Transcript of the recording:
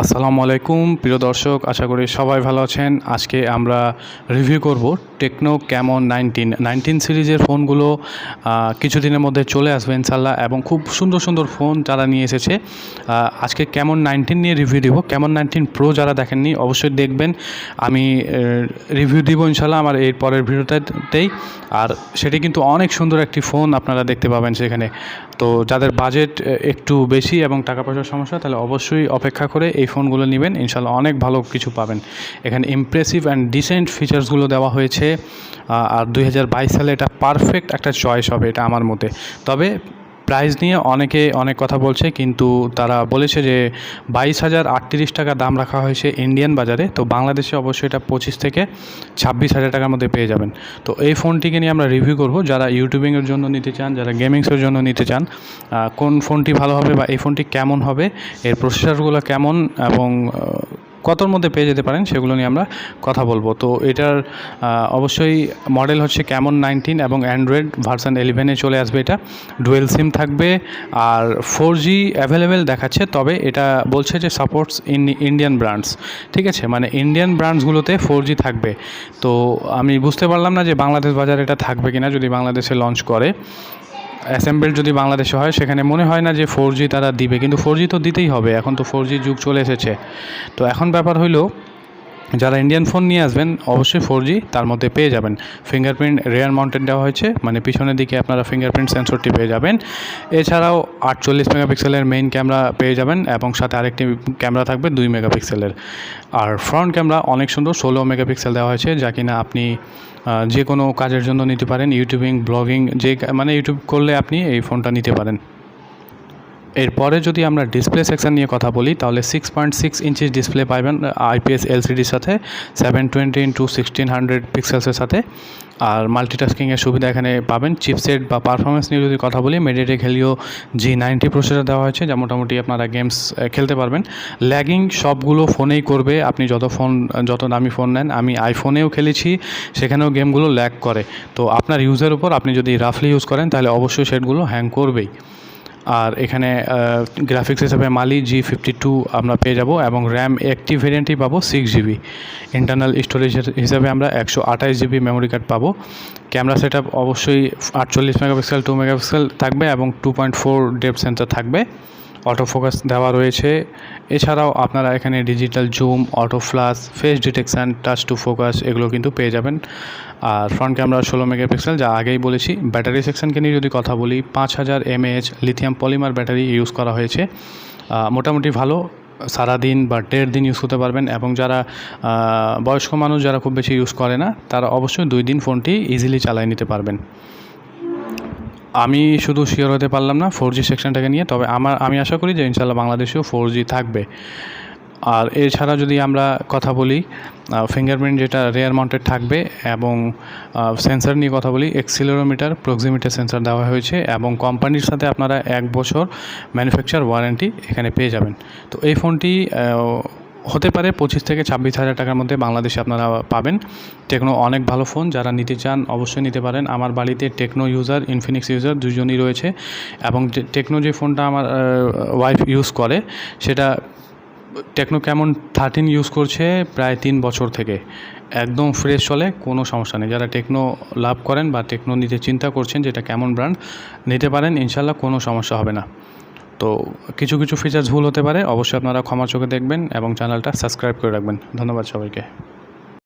আসসালামু আলাইকুম প্রিয় দর্শক, আশা করি সবাই ভালো আছেন। আজকে আমরা রিভিউ করব টেকনো ক্যামন 19 সিরিজের ফোনগুলো। কিছুদিনের মধ্যে চলে আসবে ইনশাল্লাহ, এবং খুব সুন্দর সুন্দর ফোন যারা নিয়ে এসেছে। আজকে ক্যামন 19 নিয়ে রিভিউ দিব। ক্যামন 19 প্রো যারা দেখেননি অবশ্যই দেখবেন। আমি রিভিউ দিব ইনশাল্লাহ আমার এর পরের ভিডিওটাতেই। আর সেটি কিন্তু অনেক সুন্দর একটি ফোন আপনারা দেখতে পাবেন সেখানে। তো যাদের বাজেট একটু বেশি এবং টাকা পয়সার সমস্যা, তাহলে অবশ্যই অপেক্ষা করে এই ফোনগুলো নেবেন, ইনশাল্লাহ অনেক ভালো কিছু পাবেন। এখানে ইমপ্রেসিভ অ্যান্ড ডিসেন্ট ফিচার্সগুলো দেওয়া হয়েছে। আর 2022 সালে এটা পারফেক্ট একটা চয়েস হবে এটা আমার মতে। তবে প্রাইস নিয়ে অনেকে অনেক কথা বলছে, কিন্তু তারা বলেছে যে 22,038 টাকা দাম রাখা হয়েছে ইন্ডিয়ান বাজারে। তো বাংলাদেশে অবশ্যই এটা 25 থেকে 26,000 টাকার মধ্যে পেয়ে যাবেন। তো এই ফোনটিকে নিয়ে আমরা রিভিউ করব। যারা ইউটিউবিংয়ের জন্য নিতে চান, যারা গেমিংসের জন্য নিতে চান, কোন ফোনটি ভালো হবে বা এই ফোনটি কেমন হবে, এর প্রসেসরগুলো কেমন এবং কতর মধ্যে পেয়ে যেতে পারেন, সেগুলো নিয়ে আমরা কথা বলবো। তো এটার অবশ্যই মডেল হচ্ছে ক্যামন 19 এবং অ্যান্ড্রয়েড ভার্সন 11-এ চলে আসবে। এটা ডুয়েল সিম থাকবে আর 4G অ্যাভেলেবেল দেখাচ্ছে। তবে এটা বলছে যে সাপোর্টস ইন্ডিয়ান ব্র্যান্ডস, ঠিক আছে, মানে ইন্ডিয়ান ব্র্যান্ডসগুলোতে 4G থাকবে। তো আমি বুঝতে পারলাম না যে বাংলাদেশ বাজারে এটা থাকবে কিনা যদি বাংলাদেশে লঞ্চ করে। অ্যাসেম্বল যদি বাংলাদেশে হয়, সেখানে মনে হয় না যে 4G তারা দিবে, কিন্তু 4G তো দিতেই হবে, এখন তো 4G যুগ চলে এসেছে। তো এখন ব্যাপার হইলো, যারা ইন্ডিয়ান ফোন নিয়ে আসবেন অবশ্যই 4G তার মধ্যে পেয়ে যাবেন। ফিঙ্গারপ্রিন্ট রেয়ার মাউন্টেড দেওয়া হয়েছে, মানে পিছনের দিকে আপনারা ফিঙ্গারপ্রিন্ট সেন্সরটি পেয়ে যাবেন। এছাড়াও 48 মেগাপিক্সেলের মেইন ক্যামেরা পেয়ে যাবেন এবং সাথে আরেকটি ক্যামেরা থাকবে 2 মেগাপিক্সেলের। আর ফ্রন্ট ক্যামেরা অনেক সুন্দর 16 মেগাপিক্সেল দেওয়া হয়েছে, যা কিনা আপনি যে কোনো কাজের জন্য নিতে পারেন। ইউটিউবিং, ব্লগিং, মানে ইউটিউব করলে আপনি এই ফোনটা নিতে পারেন। এরপরে যদি আমরা ডিসপ্লে সেকশন নিয়ে কথা বলি, তাহলে 6.6 ইঞ্চি ডিসপ্লে পাবেন IPS LCDর সাথে, 720x1600 পিক্সেলসের সাথে। আর মাল্টিটাস্কিংয়ের সুবিধা এখানে পাবেন। চিপসেট বা পারফরমেন্স নিয়ে যদি কথা বলি, মেডিটেক হেলিও G90 প্রসেসর দেওয়া হয়েছে, যা মোটামুটি আপনারা গেমস খেলতে পারবেন। ল্যাগিং সবগুলো ফোনেই করবে, আপনি যত দামি ফোন নেন। আমি আইফোনেও খেলেছি, সেখানেও গেমগুলো ল্যাগ করে। তো আপনার ইউজের উপর, আপনি যদি রাফলি ইউজ করেন তাহলে অবশ্যই সেটগুলো হ্যাং করবেই। আর এখানে গ্রাফিক্স হিসেবে মালি G52 আমরা পেয়ে যাব, এবং র্যাম একটি ভেরিয়েন্টই পাবো 6GB। ইন্টারনাল স্টোরেজ হিসেবে আমরা 128GB মেমোরি কার্ড পাবো। ক্যামেরা সেট আপ অবশ্যই 48 মেগাপিক্সেল 2 মেগাপিক্সেল থাকবে এবং 2.4 ডেপথ সেন্সর থাকবে। অটো ফোকাস দেওয়া রয়েছে। এছাড়াও আপনারা এখানে digital zoom, auto flash, face detection, touch to focus এগুলো কিন্তু পেয়ে যাবেন। আর ফ্রন্ট ক্যামেরা 16 মেগাপিক্সেল, যা আগেই বলেছি। ব্যাটারি সেকশনকে নিয়ে যদি কথা বলি, 5000 mAh lithium polymer battery use করা হয়েছে। মোটামুটি ভালো, সারাদিন বা 1.5 দিন ইউজ করতে পারবেন। এবং যারা বয়স্ক মানুষ, যারা খুব বেশি ইউজ করে না, তারা অবশ্যই 2 দিন ফোনটি ইজিলি চালিয়ে নিতে পারবেন। আমি শুধু শিওর হতে পারলাম না 4G সেকশনটাকে নিয়ে, তবে আমি আশা করি যে ইনশাল্লাহ বাংলাদেশেও 4G থাকবে। আর এছাড়া যদি আমরা কথা বলি, ফিঙ্গারপ্রিন্ট যেটা রেয়ার মাউন্টেড থাকবে, এবং সেন্সর নিয়ে কথা বলি, অ্যাক্সিলোরোমিটার, প্রক্সিমিটার সেন্সর দেওয়া হয়েছে, এবং কোম্পানির সাথে আপনারা 1 বছর ম্যানুফ্যাকচার ওয়ারেন্টি এখানে পেয়ে যাবেন। তো এই ফোনটি হতে পারে 25 থেকে 26,000 টাকার মধ্যে বাংলাদেশে আপনারা পাবেন। টেকনো অনেক ভালো ফোন, যারা নিতে চান অবশ্যই নিতে পারেন। আমার বাড়িতে টেকনো ইউজার, ইনফিনিক্স ইউজার দুজনই রয়েছে, এবং টেকনো যে ফোনটা আমার ওয়াইফ ইউজ করে, সেটা টেকনো ক্যামন 13 ইউজ করছে প্রায় 3 বছর থেকে। একদম ফ্রেশ চলে, কোনো সমস্যা নেই। যারা টেকনো লাভ করেন বা টেকনো নিতে চিন্তা করছেন, যেটা কেমন ব্র্যান্ড, নিতে পারেন, ইনশাল্লাহ কোনো সমস্যা হবে না। তো কিছু ফিচার্স ভুল হতে পারে, অবশ্যই আপনারা ক্ষমা চোখে দেখবেন এবং চ্যানেলটা সাবস্ক্রাইব করে রাখবেন। ধন্যবাদ সবাইকে।